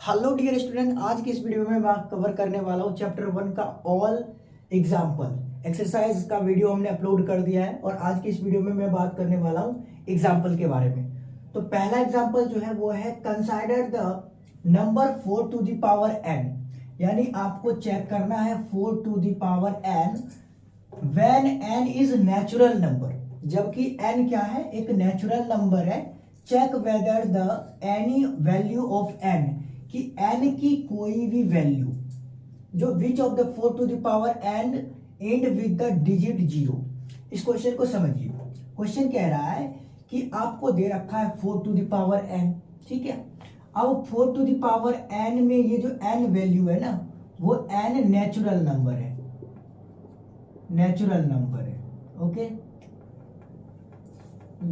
Hello dear student, आज की इस वीडियो में मैं कवर करने वाला हूँ चैप्टर 1 का ऑल एग्जाम्पल एक्सरसाइज का वीडियो हमने अपलोड कर दिया है। और आज की इस वीडियो में मैं बात करने वाला हूँ एग्जाम्पल के बारे में। तो पहला एग्जाम्पल जो है वो है consider the number 4 to the power n, यानी आपको चेक करना है 4 to the power n when n is natural number, जबकि n क्या है, एक नेचुरल नंबर है। Check whether the any value of n, कि n की कोई भी वैल्यू जो which of the 4 to the power n and with the digit 0। इस क्वेश्चन को समझिए। क्वेश्चन कह रहा है कि आपको दे रखा है 4 टू द पावर n, ठीक है। अब 4 टू द पावर n में ये जो n वैल्यू है ना, वो n नेचुरल नंबर है, नेचुरल नंबर है, ओके,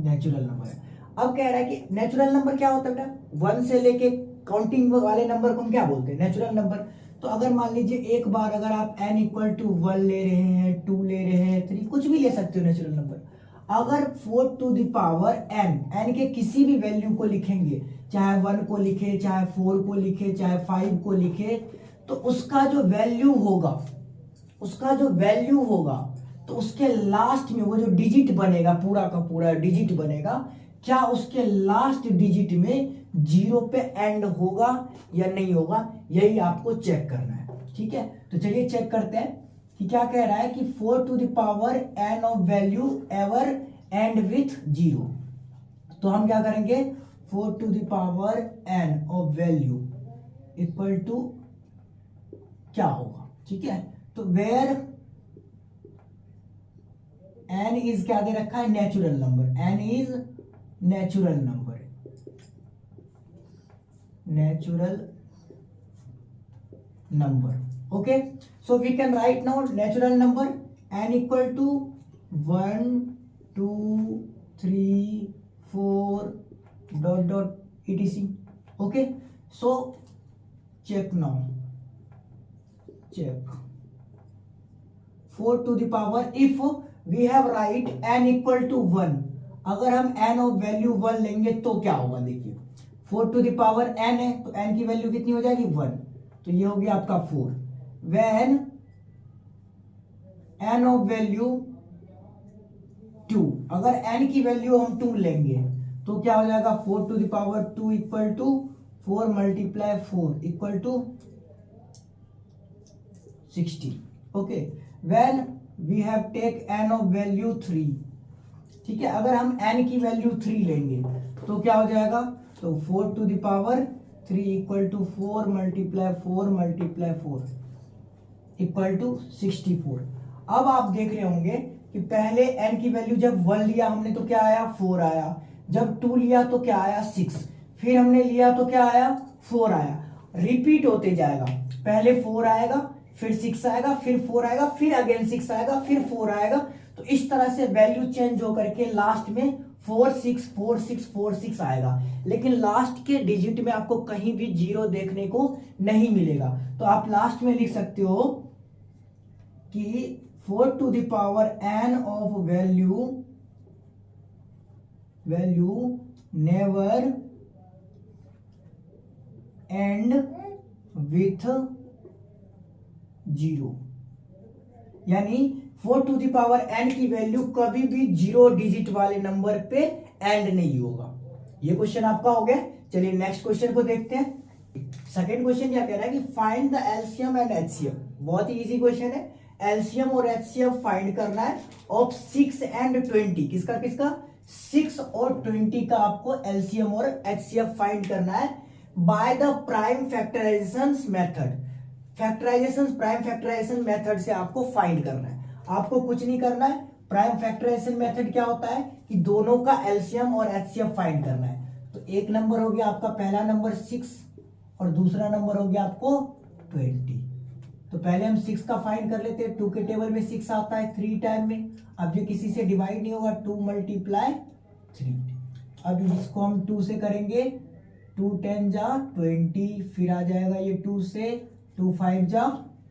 नेचुरल नंबर है। अब कह रहा है कि नेचुरल नंबर क्या होता है बेटा, 1 से लेके काउंटिंग वाले नंबर को हम क्या बोलते हैं, नेचुरल नंबर। तो अगर मान लीजिए एक बार अगर आप n इक्वल टू 1 ले रहे हैं, 2 ले रहे हैं, 3, कुछ भी ले सकते हो नेचुरल नंबर। अगर 4 टू द पावर n के किसी भी वैल्यू को लिखेंगे, चाहे 1 को लिखे, चाहे 4 को लिखे, चाहे 5 को लिखे, तो उसका जो वैल्यू होगा, उसका जो वैल्यू होगा, तो उसके लास्ट में वो जो डिजिट बनेगा, पूरा का पूरा डिजिट बनेगा, क्या उसके लास्ट डिजिट में 0 पे एंड होगा या नहीं होगा, यही आपको चेक करना है, ठीक है। तो चलिए चेक करते हैं कि क्या कह रहा है कि 4 to the power n of value ever end with 0। तो हम क्या करेंगे, 4 to the power n of value equal to क्या होगा, ठीक है। तो वेयर n इज क्या दे रखा है, natural number, n is natural number, natural number, okay. So we can write now natural number n equal to 1 2 3 4 dot dot etc, okay. So check now, check 4 to the power, if we have write n equal to 1, अगर हम n of value 1 लेंगे तो क्या होगा, देखिए 4 to the power n है तो n की वैल्यू कितनी हो जाएगी, 1, तो ये हो गया आपका 4। व्हेन n ऑफ वैल्यू 2, अगर n की वैल्यू हम 2 लेंगे तो क्या हो जाएगा, 4 to the power 2 equal to 4 multiply 4 equal to 60, okay. When we have take n of value 3, ठीक है, अगर हम n की वैल्यू 3 लेंगे तो क्या हो जाएगा, तो 4 to the power 3 equal to 4 multiply 4 multiply 4 equal to 64। अब आप देख रहे होंगे कि पहले n की वैल्यू जब 1 लिया हमने तो क्या आया, 4 आया, जब 2 लिया तो क्या आया, 6, फिर हमने लिया तो क्या आया, 4 आया। रिपीट होते जाएगा, पहले 4 आएगा, फिर 6 आएगा, फिर 4 आएगा, फिर अगेन 6 आएगा, फिर 4 आएगा। तो इस तरह से वैल्यू चेंज होकर के लास्ट में 4 6 4 6 4 6 आएगा, लेकिन लास्ट के डिजिट में आपको कहीं भी 0 देखने को नहीं मिलेगा। तो आप लास्ट में लिख सकते हो कि 4 to the power n of value never end with 0, यानी 4 टू द पावर n की वैल्यू कभी भी 0 डिजिट वाले नंबर पे एंड नहीं होगा। ये क्वेश्चन आपका हो गया। चलिए नेक्स्ट क्वेश्चन को देखते हैं। सेकंड क्वेश्चन क्या कह रहा है कि find the LCM and HCF. बहुत ही इजी क्वेश्चन है, एलसीएम और एचसीएफ फाइंड करना है ऑफ 6 एंड 20। किसका किसका, 6 और 20 का आपको एलसीएम और एचसीएफ फाइंड करना है by the prime factorization method. Prime factorization method से आपको फाइंड करना है, आपको कुछ नहीं करना है। प्राइम फैक्टराइजेशन मेथड क्या होता है कि दोनों का एलसीएम और एचसीएफ फाइंड करना है। तो एक नंबर हो गया आपका, पहला नंबर 6 और दूसरा नंबर हो गया आपको 20। तो पहले हम 6 का फाइंड कर लेते हैं। 2 के टेबल में 6 आता है 3 टाइम में, अब ये किसी से डिवाइड नहीं होगा, 2 मल्टीप्लाई 3। अब इसको हम 2 से करेंगे, 2 10 जा 20, फिर आ जाएगा ये 2 से, 2 5 जा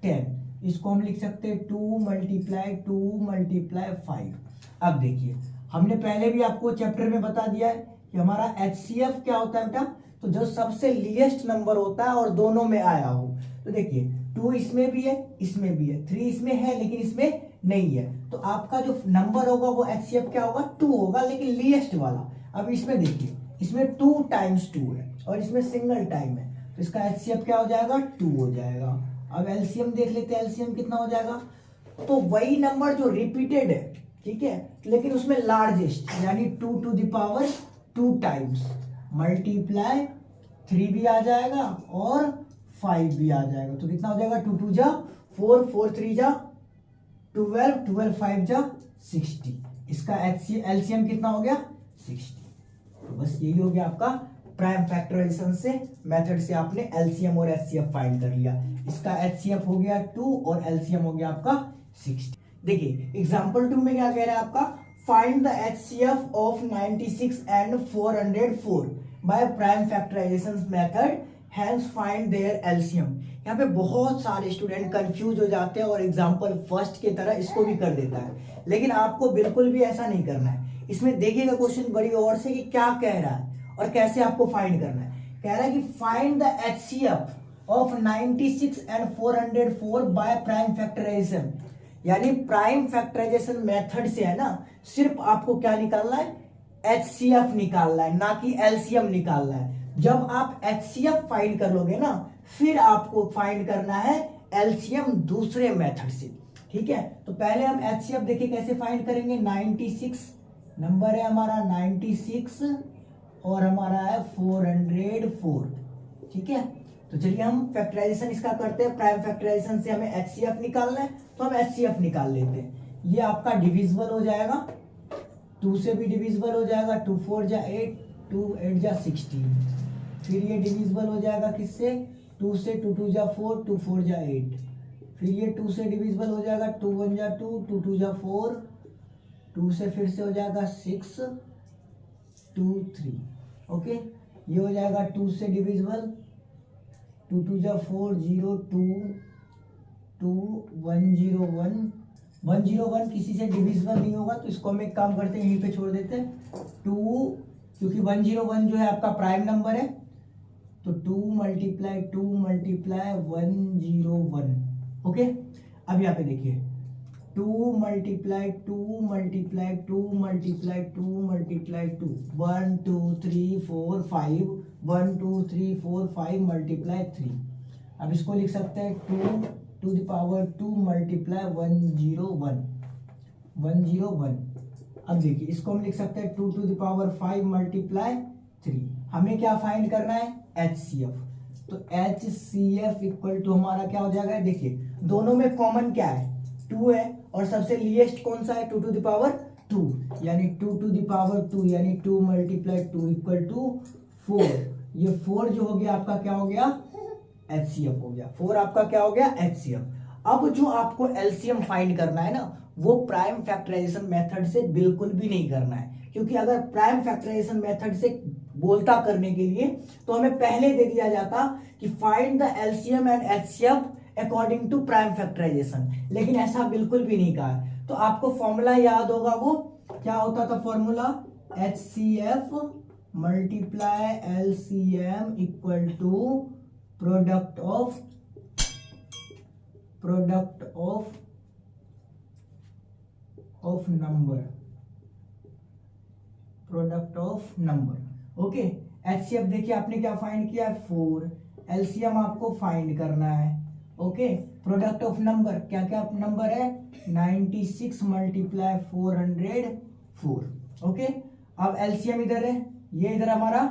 10, इसको हम लिख सकते हैं 2 मल्टीप्लाई 5। अब देखिए हमने पहले भी आपको चैप्टर में बता दिया है कि हमारा एचसीएफ क्या होता है बेटा, तो जो सबसे लीस्ट नंबर होता है और दोनों में आया हो, तो देखिए 2 इसमें भी है, इसमें भी है, 3 इसमें है लेकिन इसमें नहीं है, तो आपका जो नंबर होगा वो HCF क्या होगा, 2 होगा, लेकिन लीस्ट वाला। अब इसमें देखिए, इसमें 2 टाइम्स 2 है और इसमें सिंगल टाइम है, तो इसका HCF क्या हो जाएगा, 2 हो जाएगा। अब LCM देख लेते हैं, LCM कितना हो जाएगा, तो वही नंबर जो रिपीटेड है, ठीक है, लेकिन उसमें लार्जेस्ट, यानी 2 to the power 2 times, multiply 3 भी आ जाएगा और 5 भी आ जाएगा, तो कितना हो जाएगा, 2 2 जा 4, 4 3 जा 12, 12 5 जा 60। इसका LCM कितना हो गया, 60। तो बस यही हो गया आपका प्राइम फैक्टराइजेशन से मेथड से आपने LCM और HCF फाइंड कर लिया। इसका HCF हो गया 2 और LCM हो गया आपका 60। देखिए एग्जांपल 2 में क्या कह रहा है आपका, find the HCF of 96 and 404 by prime factorization method, hence find their LCM। यहाँ पे बहुत सारे स्टूडेंट कंफ्यूज हो जाते हैं और एग्जांपल फर्स्ट की तरह इसको भी कर देता है, लेकिन आपको बिल्कुल भी ऐसा नहीं करना है। इसमें देखिएगा क्वेश्चन बड़ी और से कि क्या कह रहा है और कैसे आपको फाइंड करना है। कह रहा है कि find the HCF of 96 and 404 by prime factorization, यानी प्राइम फैक्टराइजेशन मेथड से है ना, सिर्फ आपको क्या निकालना है, HCF निकालना है, ना कि LCM निकालना है। जब आप HCF फाइंड कर लोगे ना, फिर आपको फाइंड करना है LCM दूसरे मेथड से, ठीक है। तो पहले हम HCF देखिए कैसे फाइंड करेंगे। 96 नंबर है हमारा 96 और हमारा है 404, ठीक है। तो चलिए हम फैक्टराइजेशन इसका करते हैं। प्राइम फैक्टराइजेशन से हमें HCF निकालना है, तो हम HCF निकाल लेते हैं। ये आपका डिविजिबल हो जाएगा, 2 से भी डिविजिबल हो जाएगा, 2 4 जा 8, 2 8 जा 16। फिर ये डिविजिबल हो जाएगा किससे, 2 से, 2 2 जा 4, 2 4 जा 8। फिर ये 2 से डिविजिबल हो जाएगा, 2 1 जा 2, 2 2 जा 4, 2 से फिर से हो जाएगा 6, 2 3, ओके। ये हो जाएगा 2 से डिविजिबल, 2 2 जा 4, 0 2 2 1 0 1 1 0 1 किसी से डिविजिबल नहीं होगा, तो इसको हम एक काम करते हैं, यहीं पे छोड़ देते हैं 2, क्योंकि 1 0 1 जो है आपका प्राइम नंबर है, तो 2 मल्टीप्लाई 2 मल्टीप्लाई 1 0 1, ओके। अब यहाँ पे देखिए 2 multiply 2 multiply 2 multiply 2 multiply 2, 1 2 3 4 5, 1 2 3 4 5 multiply 3। अब इसको लिख सकते हैं 2 टू द पावर 2 मल्टीप्लाई 1 0 1 1 0 1। अब देखिए इसको हम लिख सकते हैं 2 टू द पावर 5 मल्टीप्लाई 3। हमें क्या फाइंड करना है, HCF। तो HCF इक्वल टू हमारा क्या हो जाएगा, देखिए दोनों में कॉमन क्या है, 2 है, और सबसे लीस्ट कौन सा है, 2 टू द पावर 2, यानी 2 टू द पावर 2 यानी 2 मल्टीप्लाई 2 इक्वल टू 4। ये 4 जो हो गया आपका क्या हो गया, HCF हो गया। 4 आपका क्या हो गया, HCF। अब जो आपको LCM फाइंड करना है ना, वो प्राइम फैक्टराइजेशन मेथड से बिल्कुल भी नहीं करना है, क्योंकि अगर प्राइम फैक्टराइजेशन मेथड से बोलता करने के लिए तो हमें पहले दे दिया जाता कि find the LCM and HCF according to prime factorization, लेकिन ऐसा बिल्कुल भी नहीं कहा है। तो आपको फॉर्मूला याद होगा, वो क्या होता था formula, HCF multiply LCM equal to product of number, product of number, okay. HCF देखिए आपने क्या फाइंड किया, 4। LCM आपको फाइंड करना है, ओके। प्रोडक्ट ऑफ नंबर क्या क्या नंबर है, 96 मल्टीप्लाई 404, ओके। अब LCM इधर है, ये इधर हमारा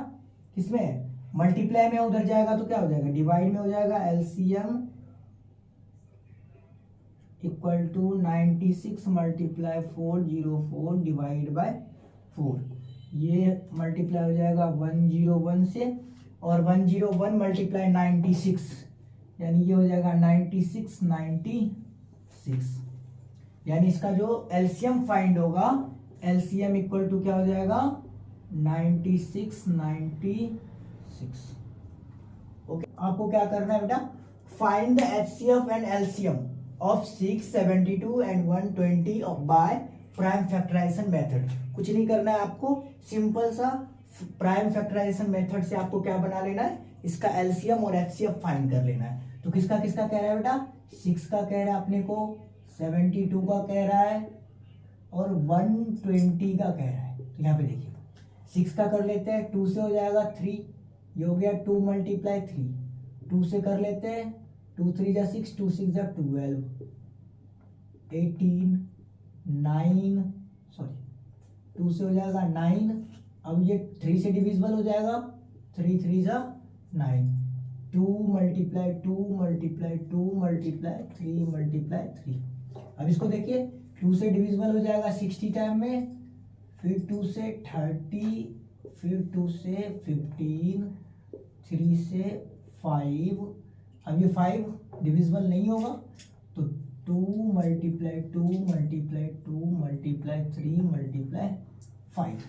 किसमें है, मल्टीप्लाई में, उधर जाएगा तो क्या हो जाएगा, डिवाइड में हो जाएगा। LCM equal to 96 multiply 404 divide by 4। ये मल्टीप्लाई हो जाएगा 101 से, और 101 मल्टीप्लाई 96 यानी ये हो जाएगा 96 96, यानी इसका जो LCM फाइंड होगा, LCM इक्वल टू क्या हो जाएगा, 96 96, ओके। आपको क्या करना है बेटा, find the HCF and LCM of 6 72 and 120 by prime factorization method. कुछ नहीं करना है आपको, सिंपल सा प्राइम फैक्टराइजेशन मेथड से आपको क्या बना लेना है, इसका एलसीएम और एचसीएफ फाइंड कर लेना है। तो किसका किसका कह रहा है बेटा, 6 का कह रहा है अपने को, 72 का कह रहा है और 120 का कह रहा है। तो यहाँ पे देखिए 6 का कर लेते हैं, 2 से हो जाएगा 3, ये हो गया 2 × 3, 2 से कर लेते हैं, 2 3 जा 6, 2 6 जा 12, 18 9, सॉरी 2 से हो जाएगा 9, अब ये 3 से डिविजिबल हो जाएगा, 3 3 जा 9, 2 × 2 × 2 × 3 × 3। अब इसको देखिए 2 से डिविजिबल हो जाएगा 60 टाइम में, फिर 2 से 30, फिर 2 से 15, 3 से 5, अब ये 5 डिविजिबल नहीं होगा तो 2 × 2 × 2 × 3 × 5।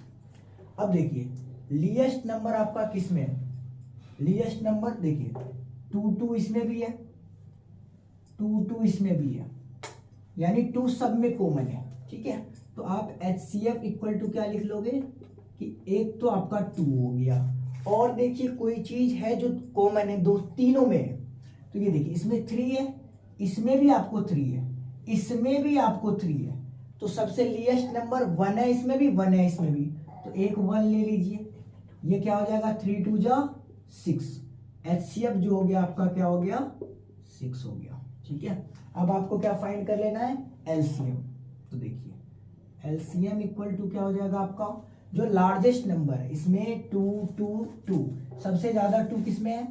अब देखिए लीएस्ट नंबर आपका किस में है, लीएस्ट नंबर देखिए 2 2 इसमें भी है, 2 2 इसमें भी है, यानी 2 सब में कॉमन है, ठीक है। तो आप HCF इक्वल टू क्या लिख लोगे कि एक तो आपका 2 हो गया, और देखिए कोई चीज है जो कॉमन है, दो तीनों में है, तो ये देखिए इसमें 3 है, इसमें भी आपको 3 है, इसमें भी आपको 3 है, तो सबसे लीएस्ट नंबर 1 है, इसमें भी 1 है, इसमें भी, तो एक 1 ले लीजिए, ये क्या हो जाएगा 3 2 जा 6, HCF जो हो गया आपका क्या हो गया 6 हो गया, ठीक है। अब आपको क्या फाइंड कर लेना है, एलसीएम। तो देखिए एलसीएम इक्वल टू क्या हो जाएगा आपका, जो लार्जेस्ट नंबर है इसमें 2 2 2, सबसे ज्यादा 2 किसमें है,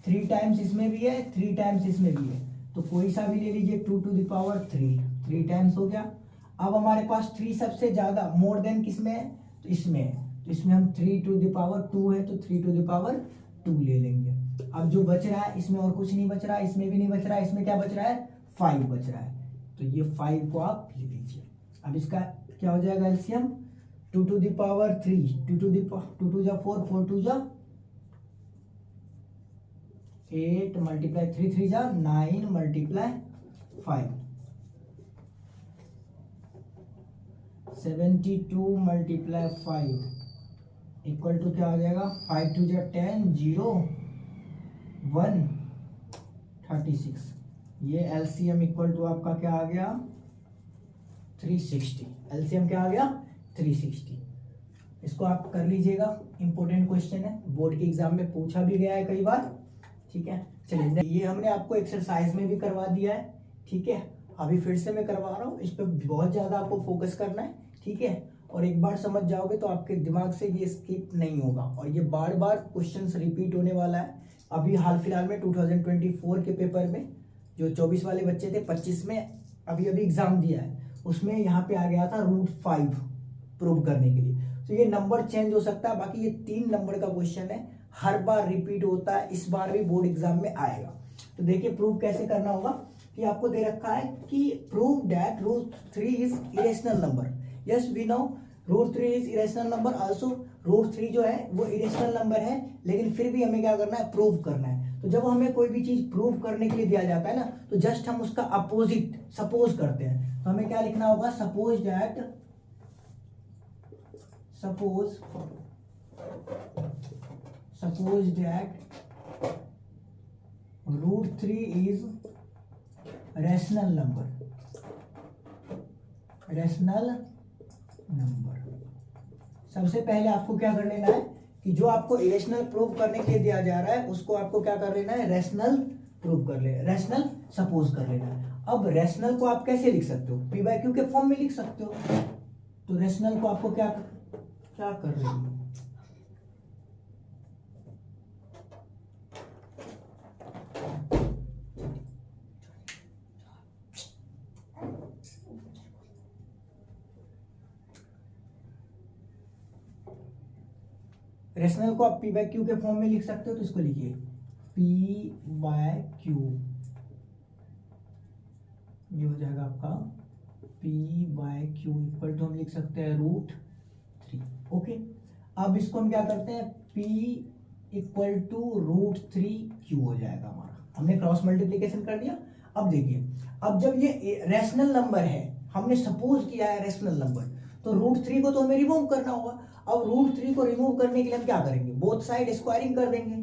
3 टाइम्स इसमें भी है, 3 टाइम्स इसमें भी है, तो कोई सा भी ले लीजिए 2 टू द पावर 3 टाइम्स हो गया। अब हमारे पास 3 सबसे ज्यादा मोर देन किसमें है, तो इसमें है, तो इसमें हम 3 टू द पावर 2 है तो 3 टू द पावर 2 ले लेंगे। अब जो बच रहा है इसमें और कुछ नहीं बच रहा है, इसमें भी नहीं बच रहा है, इसमें क्या बच रहा है 5 बच रहा है, तो ये 5 को आप ले लीजिए। अब इसका क्या हो जाएगा एलसीएम, 2 टू द पावर 3, 2 2 जा 4, 4 2 जा 8 × 3 3 जा 9 × 5, 72 × 5 इक्वल टू क्या हो जाएगा, 5 2 जा 10, 0 1 36, ये एलसीएम इक्वल टू आपका क्या आ गया 360, एलसीएम क्या आ गया 360। इसको आप कर लीजिएगा, इंपॉर्टेंट क्वेश्चन है, बोर्ड के एग्जाम में पूछा भी गया है कई बार, ठीक है। चलिए ये हमने आपको एक्सरसाइज में भी करवा दिया है, ठीक है, अभी फिर से मैं करवा रहा हूँ, इस पर बहुत ज्यादा आपको फोकस करना है, ठीक है, और एक बार समझ जाओगे तो आपके दिमाग से ये स्किप नहीं होगा, और ये बार बार क्वेश्चन रिपीट होने वाला है। अभी हाल फिलहाल में 2024 के पेपर में जो 24 वाले बच्चे थे, 25 में अभी एग्जाम दिया है, उसमें यहाँ पे आ गया था √5 प्रूव करने के लिए। तो ये नंबर चेंज हो सकता है, बाकी ये 3 नंबर का क्वेश्चन है, हर बार रिपीट होता है, इस बार भी बोर्ड एग्जाम में आएगा। तो देखिए प्रूव कैसे करना होगा कि आपको दे रखा है कि prove that √3 is irrational number. Yes we know √3 is irrational number, also √3 जो है वो इरेशनल नंबर है, लेकिन फिर भी हमें क्या करना है, प्रूव करना है। तो जब हमें कोई भी चीज प्रूव करने के लिए दिया जाता है ना, तो जस्ट हम उसका अपोजिट सपोज करते हैं, तो हमें क्या लिखना होगा, suppose that √3 is rational number. सबसे पहले आपको क्या कर लेना है कि जो आपको इरेशनल प्रूव करने के लिए दिया जा रहा है उसको आपको क्या कर लेना है, रैशनल प्रूव कर ले, रैशनल सपोज कर लेना है। अब रैशनल को आप कैसे लिख सकते हो, P/Q के फॉर्म में लिख सकते हो। तो रैशनल को आपको क्या कर रहे हो, रैशनल को आप P/Q के फॉर्म में लिख सकते हो, तो इसको लिखिए P/Q, ये हो जाएगा आपका P/Q इक्वल टू हम लिख सकते हैं √3। ओके, अब इसको हम क्या करते हैं, P इक्वल टू √3Q हो जाएगा हमारा, हमने क्रॉस मल्टीप्लीकेशन कर दिया। अब देखिए, अब जब ये रैशनल नंबर है, हमने सपोज किया है रैशनल नंबर, तो √3 को तो हमें रिमूव करना होगा। अब रूट 3 को रिमूव करने के लिए हम क्या करेंगे, बोथ साइड स्क्वायरिंग कर देंगे।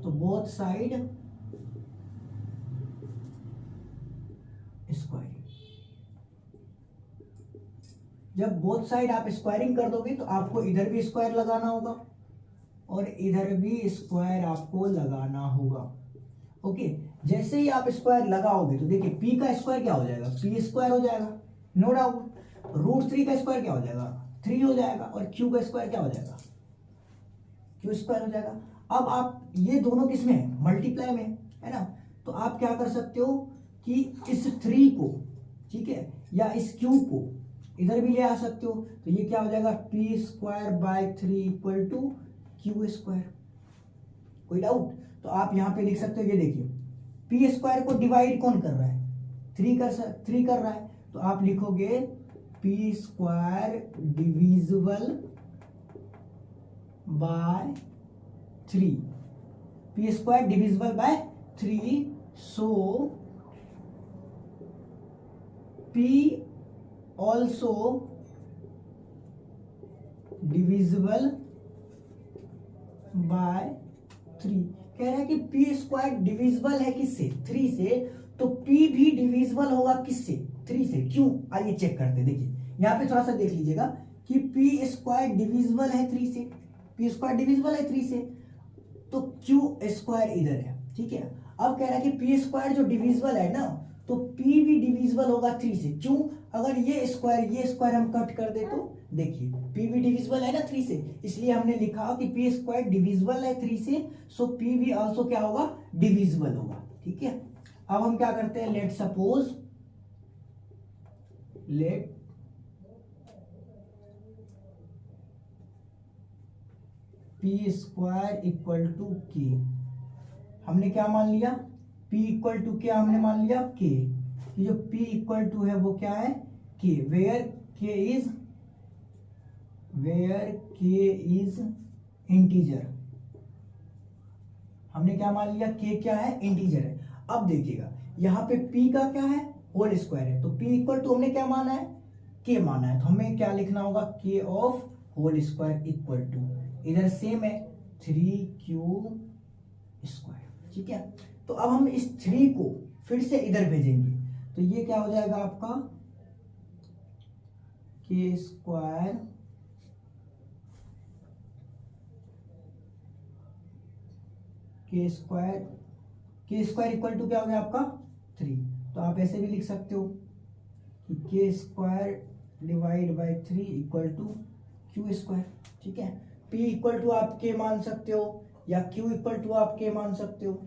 तो बोथ साइड स्क्वायरिंग, जब बोथ साइड आप स्क्वायरिंग कर दोगे तो आपको इधर भी स्क्वायर लगाना होगा और इधर भी स्क्वायर आपको लगाना होगा। ओके, जैसे ही आप स्क्वायर लगाओगे तो देखिए p का स्क्वायर क्या हो जाएगा, p स्क्वायर हो जाएगा, नो डाउट। रूट 3 का स्क्वायर क्या हो जाएगा, 3 हो जाएगा, और q का स्क्वायर क्या हो जाएगा, q स्क्वायर हो जाएगा। अब आप ये दोनों किसमें है, मल्टीप्लाई में है ना, तो आप क्या कर सकते हो कि इस 3 को, ठीक है, या इस q को इधर भी ले आ सकते हो। तो ये क्या हो जाएगा, p square by 3 equal to q square. कोई डाउट? तो आप यहां पे लिख सकते हो, ये देखिए p स्क्वायर को डिवाइड कौन कर रहा है, 3 कर रहा है, तो आप लिखोगे p square divisible by 3, p square divisible by 3, so p also divisible by 3। कह रहा है कि p स्क्वायर डिविजिबल है किससे, 3 से, तो p भी डिविजिबल होगा किससे, 3 से। क्यों, आइए चेक करते हैं। देखिए यहां पे थोड़ा सा देख लीजिएगा कि p स्क्वायर डिविजिबल है 3 से, p स्क्वायर डिविजिबल है 3 से, तो q स्क्वायर इधर है, ठीक है। अब कह रहा है कि p स्क्वायर जो डिविजिबल है ना, तो p भी डिविजिबल होगा 3 से। क्यों, अगर ये स्क्वायर हम कट कर दे तो देखिए p भी डिविजिबल है ना 3 से, इसलिए हमने लिखा कि p स्क्वायर डिविजिबल है 3 से, सो p भी आल्सो क्या होगा, डिविजिबल होगा, ठीक है। अब हम क्या करते हैं, let suppose p square equal to k। हमने क्या मान लिया, p इक्वल टू क्या हमने मान लिया, k, कि जो p इक्वल टू है वो क्या है, k, where k is integer. हमने क्या मान लिया, k क्या है, इंटीजर है। अब देखिएगा यहाँ पे p का क्या है, होल स्क्वायर है, तो p इक्वल टू हमने क्या माना है, k माना है, तो हमें क्या लिखना होगा, k of whole square equal to, इधर सेम है 3q स्क्वायर, ठीक है। तो अब हम इस 3 को फिर से इधर भेजेंगे, तो ये क्या हो जाएगा आपका k स्क्वायर इक्वल टू क्या हो गया आपका 3। तो आप ऐसे भी लिख सकते हो कि k square divide by 3 equal to q square, ठीक है। p इक्वल टू आप k मान सकते हो या q इक्वल टू आप k मान सकते हो।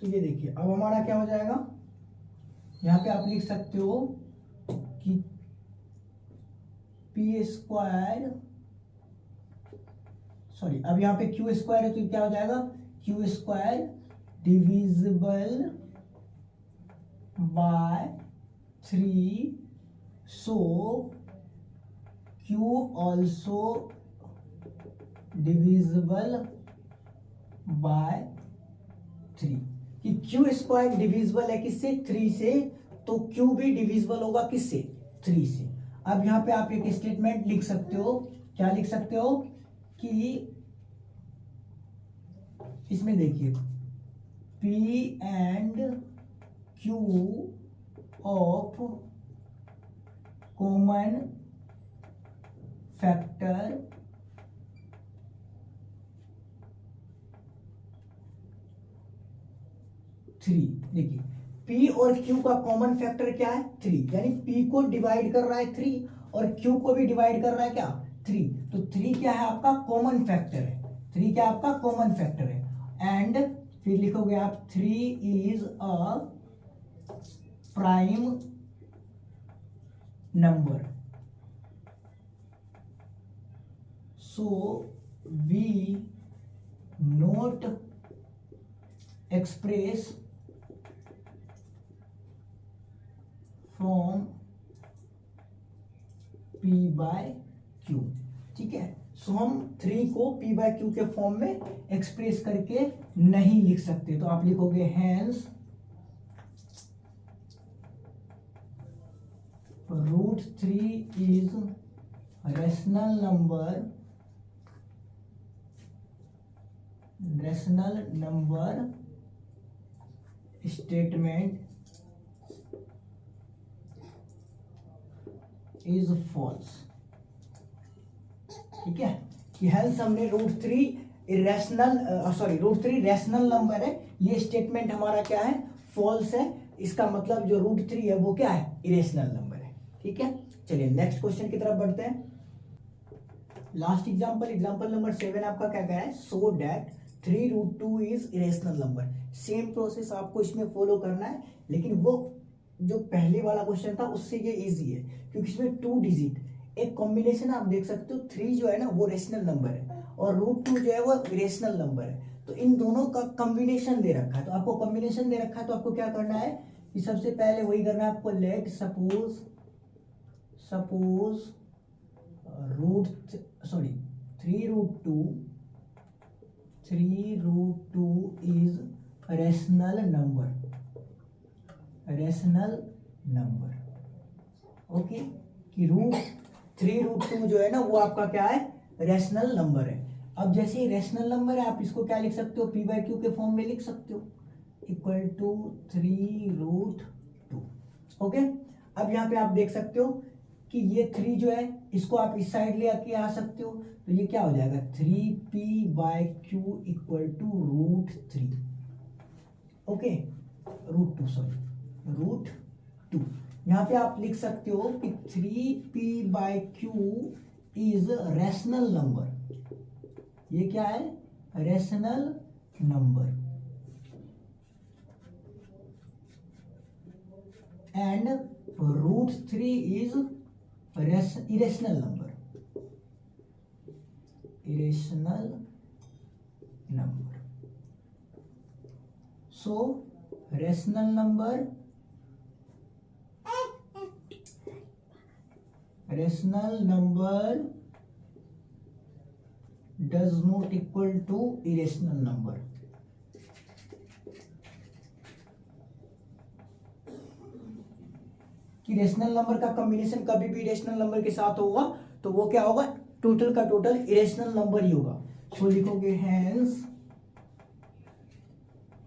तो ये देखिए अब हमारा क्या हो जाएगा, यहाँ पे आप लिख सकते हो कि p स्क्वायर, सॉरी अब यहाँ पे q स्क्वायर है, तो क्या हो जाएगा, q square divisible by 3, so q also divisible by 3, कि q स्क्वायर डिविजिबल है किससे, 3 से, तो q भी डिविजिबल होगा किससे, 3 से। अब यहां पे आप एक स्टेटमेंट लिख सकते हो, क्या लिख सकते हो कि इसमें देखिए p and q of common factor three. देखिए p और q का कॉमन फैक्टर क्या है, 3, यानी p को डिवाइड कर रहा है 3 और q को भी डिवाइड कर रहा है क्या, 3, तो 3 क्या है आपका कॉमन फैक्टर है, 3 क्या आपका कॉमन फैक्टर है। एंड फिर लिखोगे आप 3 is a prime number, so we not express from P by Q। ठीक है, सो हम 3 को P बाय Q के फॉर्म में एक्सप्रेस करके नहीं लिख सकते, तो आप लिखोगे hence √3 is rational number statement is false. ठीक है, कि हेल्स हमने √3 √3 रैशनल नंबर है, ये स्टेटमेंट हमारा क्या है, फॉल्स है। इसका मतलब जो √3 है वो क्या है, इरेशनल नंबर है। ठीक है, चलिए नेक्स्ट क्वेश्चन की तरफ बढ़ते हैं। लास्ट एग्जांपल नंबर 7 आपका क्या कह रहा है, so that 3√2 is irrational number. Same process आपको इसमें फॉलो करना है, लेकिन वो जो पहले वाला क्वेश्चन था उससे ये इजी है, क्योंकि इसमें 2 डिजिट एक कॉम्बिनेशन आप देख सकते हो। 3 जो है ना वो रेशनल नंबर है और √2 जो है वो इरेशनल नंबर है, तो इन दोनों का कॉम्बिनेशन दे रखा है। तो आपको कॉम्बिनेशन दे रखा है, तो आपको क्या करना है कि सबसे पहले वही करना है आपको, let suppose 3√2 is rational number. Okay, कि √3√2 जो है ना वो आपका क्या है, रैशनल नंबर है। अब जैसे ही रैशनल नंबर है, आप इसको क्या लिख सकते हो, P बाय Q के फॉर्म में लिख सकते हो, इक्वल टू 3√2। ओके, अब यहाँ पे आप देख सकते हो कि ये 3 जो है इसको आप इस साइड ले आके आ सकते हो, तो ये क्या हो जाएगा, 3P by Q equal to √3। Okay, √2 यहाँ पे आप लिख सकते हो कि 3P by Q is rational number. ये क्या है, rational number, and √3 is irrational number. So rational number does not equal to irrational number। कि रेशनल नंबर का कॉम्बिनेशन कभी भी रेशनल नंबर के साथ होगा तो वो क्या होगा, टोटल का टोटल इरेशनल नंबर ही होगा। सो लिखोगे hence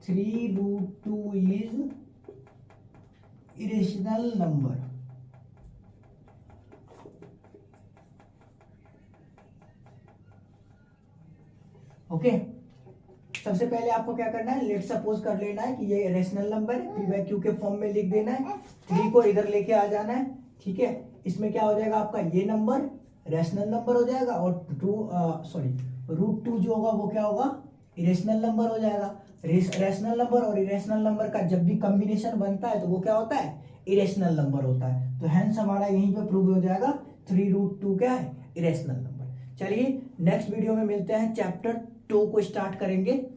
3√2 is irrational number. Okay, सबसे पहले आपको क्या करना है, लेट सपोज कर लेना है कि ये रेशनल नंबर है, P बाय Q के फॉर्म में लिख देना है, 3 को इधर लेके आ जाना है। ठीक है, इसमें क्या हो जाएगा आपका, ये नंबर रेशनल नंबर हो जाएगा और √2 जो होगा वो क्या होगा, इरेशनल नंबर हो जाएगा। रेशनल नंबर और इरेशनल नंबर का जब भी कॉम्बिनेशन बनता है तो वो क्या होता है, इरेशनल नंबर होता है। तो हेंस हमारा यहीं पे प्रूव हो जाएगा 3√2 क्या है, इरेशनल नंबर। चलिए नेक्स्ट वीडियो में मिलते हैं, चैप्टर 2 को स्टार्ट करेंगे।